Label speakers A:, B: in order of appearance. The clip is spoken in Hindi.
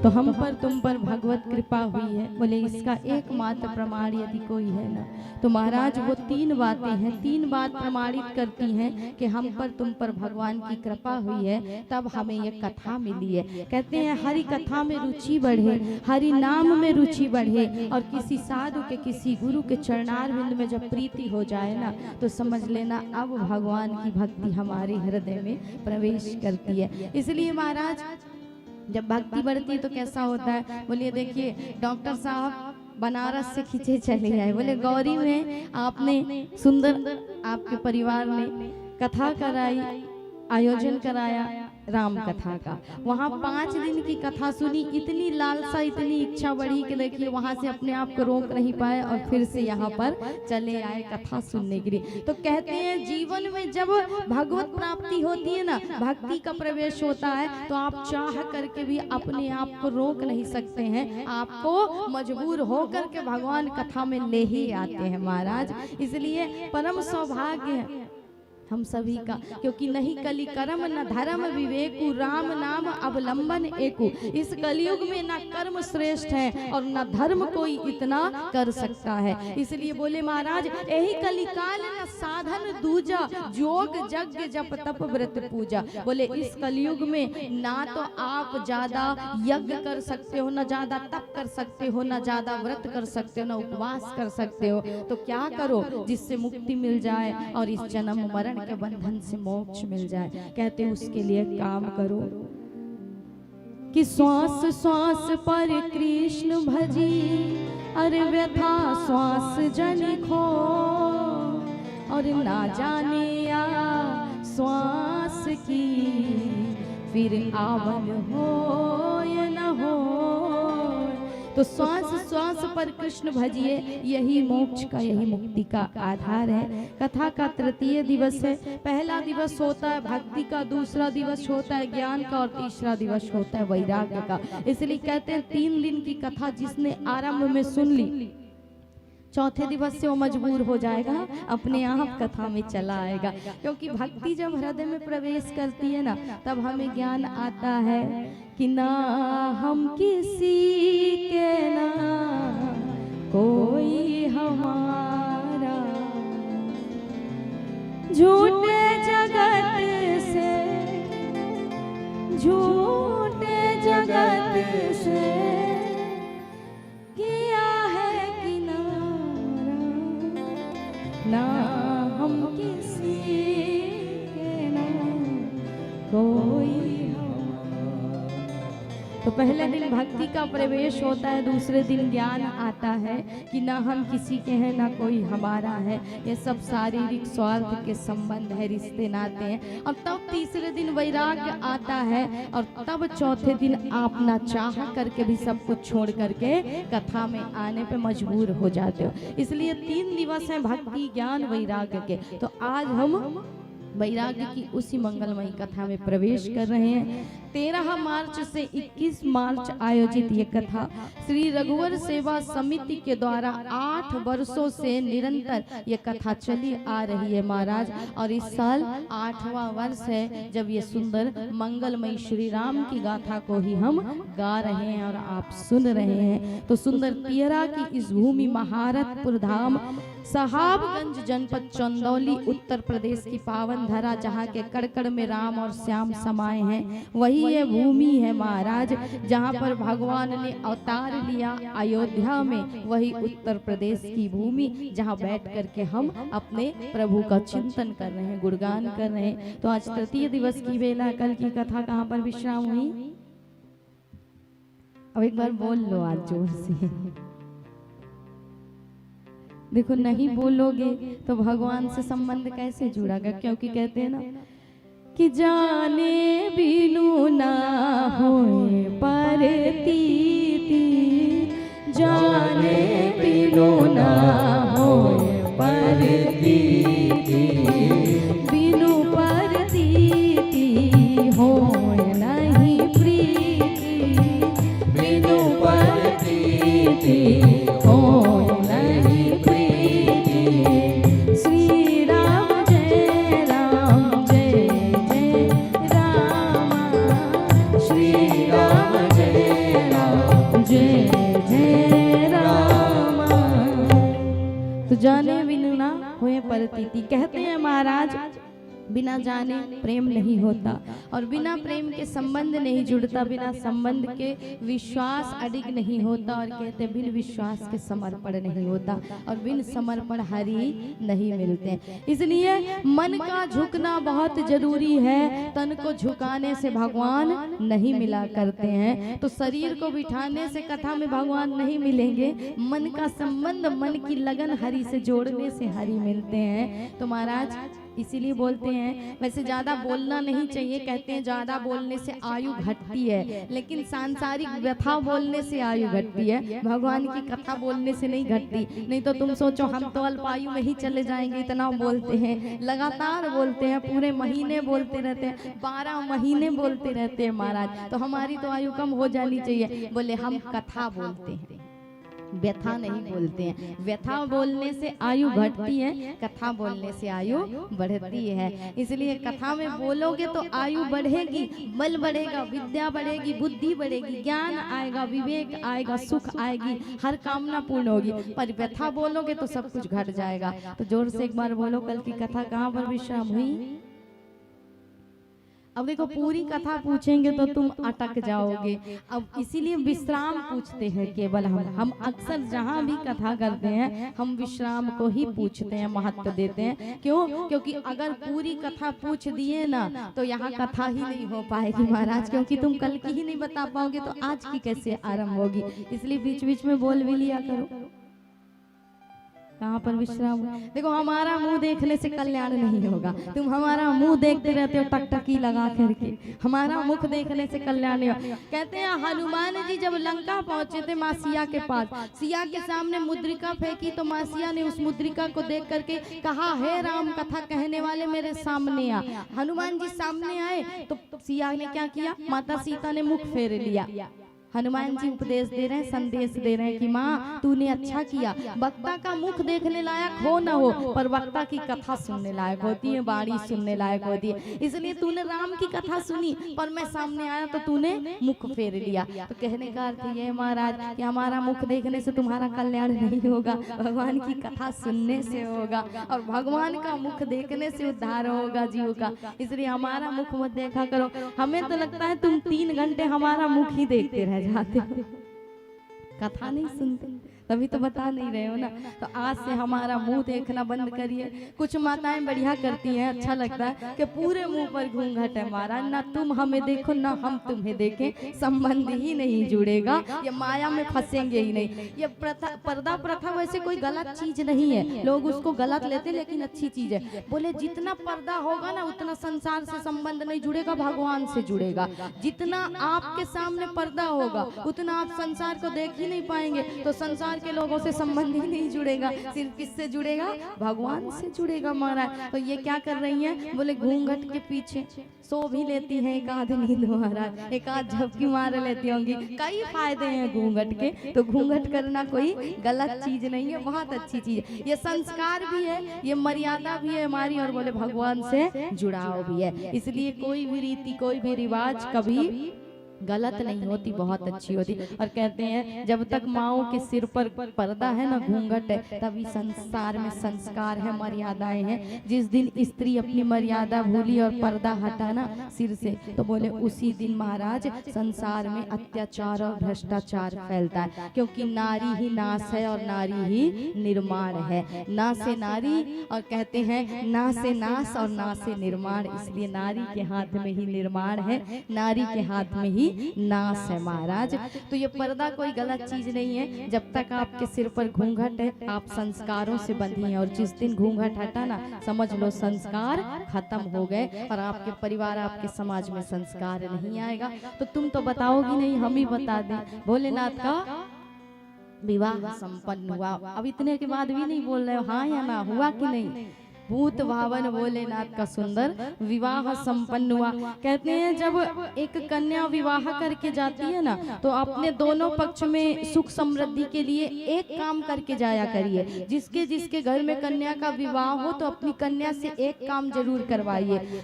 A: तो हम पर तुम पर भगवत कृपा हुई है। बोले इसका एकमात्र प्रमाण यदि कोई है ना तो महाराज वो 3 बातें हैं, 3 बात प्रमाणित करती हैं कि हम पर तुम पर भगवान की कृपा हुई है, तब हमें ये कथा मिली है। कहते हैं हरि कथा में रुचि बढ़े, हरि नाम में रुचि बढ़े, और किसी साधु के किसी गुरु के चरणारविंद में जब प्रीति हो जाए ना तो समझ लेना अब भगवान की भक्ति हमारे हृदय में प्रवेश करती है। इसलिए महाराज जब भक्ति बढ़ती है तो कैसा होता है, बोलिए देखिए डॉक्टर साहब बनारस से खींचे चले आए, बोले गौरी में आपने सुंदर आपके परिवार ने कथा कराई, आयोजन कराया राम कथा का, वहाँ 5 दिन की कथा सुनी, इतनी लालसा इतनी इच्छा बढ़ी कि देखिए वहाँ से अपने आप को रोक नहीं पाए और फिर से यहाँ पर चले आए कथा सुनने के लिए। तो कहते हैं जीवन में जब भगवत प्राप्ति होती है ना, भक्ति का प्रवेश होता है, तो आप चाह करके भी अपने आप को रोक नहीं सकते हैं, आपको मजबूर होकर के भगवान कथा में ले ही आते हैं महाराज। इसलिए परम सौभाग्य है हम सभी का, क्योंकि नहीं कलि कर्म न धर्म विवेकु, राम नाम अवलंबन एकु। इस कलयुग में न कर्म श्रेष्ठ है और न धर्म कोई इतना कर सकता है। इसलिए बोले महाराज यही कलिकाल न साधन दूजा, जोग यज्ञ जप तप व्रत पूजा। बोले इस कलयुग में ना तो आप ज्यादा यज्ञ कर सकते हो, न ज्यादा तप कर सकते हो, न ज्यादा व्रत कर सकते हो, न उपवास कर सकते हो, तो क्या करो जिससे मुक्ति मिल जाए और इस जन्म मरण के बंधन से मोक्ष मिल जाए। कहते उसके लिए काम करो कि श्वास श्वास पर कृष्ण भजी, अरे व्यथा श्वास जन खो, और ना जाने या श्वास की फिर आवन हो या न हो। तो श्वास श्वास पर कृष्ण भजिए, यही मोक्ष का यही मुक्ति का आधार है। कथा का तृतीय दिवस है, पहला दिवस होता है भक्ति का, दूसरा दिवस होता है ज्ञान का और तीसरा दिवस होता है वैराग्य का। इसलिए कहते हैं 3 दिन की कथा जिसने आरंभ में सुन ली, चौथे दिवस से वो मजबूर हो जाएगा, अपने आप कथा में चला आएगा। क्योंकि भक्ति जब हृदय में प्रवेश करती है ना तब हमें ज्ञान आता है कि ना हम किसी के ना कोई हमारा, झूठे जगत से झूठे जगत से किया है किनारा, ना हम किसी के ना कोई। तो पहले दिन भक्ति का प्रवेश होता है, दूसरे दिन ज्ञान आता है कि ना हम किसी के हैं ना कोई हमारा है, ये सब शारीरिक स्वार्थ के संबंध है, रिश्ते नाते हैं। और तब तीसरे दिन वैराग्य आता है और तब चौथे दिन आप ना चाह करके भी सब कुछ छोड़ करके कथा में आने पे मजबूर हो जाते हो। इसलिए 3 दिवस हैं भक्ति ज्ञान वैराग्य के। तो आज हम वैराग्य की उसी मंगलमयी कथा में प्रवेश कर रहे हैं। 13 मार्च से 21 मार्च आयोजित ये कथा श्री रघुवर सेवा समिति के द्वारा 8 वर्षों से निरंतर ये कथा चली आ रही है महाराज। और इस साल 8वां वर्ष है जब ये सुंदर मंगलमयी श्री राम की गाथा को ही हम गा रहे हैं और आप सुन रहे हैं। तो सुंदर तियरा की इस भूमि महारतपुर धाम साहबगंज जनपद चंदौली उत्तर प्रदेश की पावन धरा, जहाँ के कड़कड़ में राम और श्याम समाये हैं, वही ये भूमि है महाराज जहाँ पर भगवान ने अवतार लिया अयोध्या में। वही उत्तर प्रदेश की भूमि जहाँ बैठ करके हम अपने प्रभु का चिंतन कर रहे हैं, गुणगान कर रहे हैं। तो आज तृतीय दिवस की बेला, कल की कथा कहाँ पर विश्राम हुई? अब एक बार बोल लो आज जोर से। देखो नहीं बोलोगे तो भगवान से संबंध कैसे जुड़ेगा? क्योंकि कहते हैं ना कि जाने बिनु ना होए परतीति, जाने बिनु ना होए परतीति, बिनु परतीति होए नहीं प्रीति, बिनु परतीति होए नहीं प्रीति। श्री राम जय राम जय जय राम, श्री राम जय राम प्रतीति। कहते हैं महाराज बिना जाने प्रेम नहीं होता और बिना प्रेम के संबंध नहीं जुड़ता, बिना संबंध के विश्वास अडिग नहीं होता और कहते बिन विश्वास के समर्पण नहीं होता और बिन समर्पण हरि नहीं मिलते। इसलिए मन का झुकना बहुत जरूरी है, तन को झुकाने से भगवान नहीं मिला करते हैं। तो शरीर को बिठाने से कथा में भगवान नहीं मिलेंगे, मन का संबंध, मन की लगन हरि से जोड़ने से हरि मिलते हैं। तो महाराज इसीलिए बोलते हैं, वैसे ज्यादा बोलना नहीं चाहिए, कहते हैं ज्यादा बोलने से आयु घटती है, लेकिन सांसारिक व्यथा बोलने से आयु घटती है, भगवान की कथा बोलने से नहीं घटती। नहीं तो तुम सोचो हम तो अल्पायु में ही चले जाएंगे, इतना बोलते हैं, लगातार बोलते हैं, पूरे महीने बोलते रहते हैं, 12 महीने बोलते रहते हैं महाराज। तो हमारी तो आयु कम हो जानी चाहिए। बोले हम कथा बोलते हैं, व्यथा नहीं बोलते हैं। व्यथा बोलने से आयु घटती है, कथा बोलने से आयु बढ़ती है। इसलिए कथा में बोलोगे तो आयु बढ़ेगी, बल बढ़ेगा, विद्या बढ़ेगी, बुद्धि बढ़ेगी, ज्ञान आएगा, विवेक आएगा, सुख आएगी, हर कामना पूर्ण होगी। पर व्यथा बोलोगे तो सब कुछ घट जाएगा। तो जोर से एक बार बोलो, कल की कथा कहाँ पर विश्राम हुई? अब देखो पूरी कथा पूछेंगे तो तुम अटक जाओगे। अब इसीलिए विश्राम पूछते हैं केवल हम अक्सर जहाँ भी कथा करते हैं हम विश्राम को ही पूछते हैं, महत्व देते हैं। क्यों? क्योंकि अगर पूरी कथा पूछ दिए ना तो यहाँ कथा ही नहीं हो पाएगी महाराज, क्योंकि तुम कल की ही नहीं बता पाओगे तो आज की कैसे आरंभ होगी। इसलिए बीच बीच में बोल भी लिया करो। कहाँ पर विश्राम? देखो हमारा मुंह देखने से कल्याण नहीं होगा। तुम हमारा मुंह देखते रहते हो टकटकी लगा करके, हमारा मुख देखने से कल्याण नहीं होगा। कहते हैं हनुमान जी जब लंका पहुंचे थे माँ सिया के पास, सिया के सामने मुद्रिका फेंकी तो माँ सिया ने उस मुद्रिका को देख करके कहा, हे राम कथा कहने वाले मेरे सामने आ। हनुमान जी सामने आए तो सिया ने क्या किया? माता सीता ने मुख फेर लिया। हनुमान जी उपदेश दे रहे हैं, संदेश दे रहे हैं कि माँ तूने अच्छा किया। वक्ता का मुख देखने लायक हो न हो, पर वक्ता की कथा सुनने लायक होती है, वाणी सुनने लायक होती है। इसलिए तूने राम की कथा सुनी, पर मैं सामने आया तो तूने मुख फेर लिया। तो कहने का अर्थ ये महाराज कि हमारा मुख देखने से तुम्हारा कल्याण नहीं होगा, भगवान की कथा सुनने से होगा, और भगवान का मुख देखने से उद्धार होगा जीव का। इसलिए हमारा मुख मत देखा करो। हमें तो लगता है तुम 3 घंटे हमारा मुख ही देखते रह जाते हो, कथा नहीं सुनते, तभी तो बता नहीं रहे हो ना। तो आज से हमारा मुंह देखना बंद करिए। कुछ माताएं बढ़िया करती हैं, अच्छा लगता है कि पूरे मुंह पर घूंघट है महाराज, ना तुम हमें देखो ना हम तुम्हें देखें, संबंध ही नहीं जुड़ेगा, ये माया में फंसेंगे ही नहीं। ये प्रथा, पर्दा प्रथा वैसे कोई गलत चीज नहीं है, लोग उसको गलत लेते लेकिन अच्छी चीज है। बोले जितना पर्दा होगा ना उतना संसार से संबंध नहीं जुड़ेगा, भगवान से जुड़ेगा। जितना आपके सामने पर्दा होगा उतना आप संसार को देख ही नहीं पाएंगे, तो संसार के लोगों से संबंध ही नहीं जुड़ेगा। सिर्फ किससे जुड़ेगा? भगवान से जुड़ेगा महाराज। तो ये क्या कर रही हैं? बोले घूंघट के पीछे सो भी लेती हैं, एक आध नींद महाराज, एक आध झपकी मार लेती होंगी। कई फायदे हैं घूंघट के, तो घूंघट करना कोई गलत चीज नहीं है, बहुत अच्छी चीज है। ये संस्कार भी है, ये मर्यादा भी है हमारी, और बोले भगवान से जुड़ाव भी है। इसलिए कोई भी रीति, कोई भी रिवाज कभी गलत नहीं होती, बहुत अच्छी होती। और कहते हैं जब तक माओ के सिर पर पर्दा है ना, घूंघट है, तभी संसार में संस्कार है, मर्यादाएं हैं। जिस दिन स्त्री अपनी मर्यादा भूली और पर्दा हटा ना सिर से, तो बोले उसी दिन महाराज संसार में अत्याचार और भ्रष्टाचार फैलता है। क्योंकि नारी ही नाश है और नारी ही निर्माण है। ना से नारी, और कहते हैं ना से नाश और ना से निर्माण। इसलिए नारी के हाथ में ही निर्माण है, नारी के हाथ में ही नाश है महाराज। तो ये पर्दा कोई गलत चीज नहीं है। जब तक आपके सिर पर घूंघट है आप संस्कारों से बंधी हैं, और जिस दिन घूंघट हटा ना समझ लो संस्कार खत्म हो गए, और आपके परिवार, आपके समाज में संस्कार नहीं आएगा। तो तुम तो बताओगी नहीं, हम ही बता दें। भोलेनाथ का विवाह संपन्न हुआ। अब इतने के बाद भी नहीं बोल रहे हो हाँ या ना, हुआ कि नहीं? भूत भावन भोलेनाथ का सुंदर विवाह संपन्न हुआ। कहते हैं जब एक कन्या विवाह करके जाती है ना, तो अपने दोनों पक्ष में सुख समृद्धि के लिए एक काम करके जाया करिए। जिसके जिसके घर में कन्या का विवाह हो तो अपनी कन्या से एक काम जरूर करवाइए।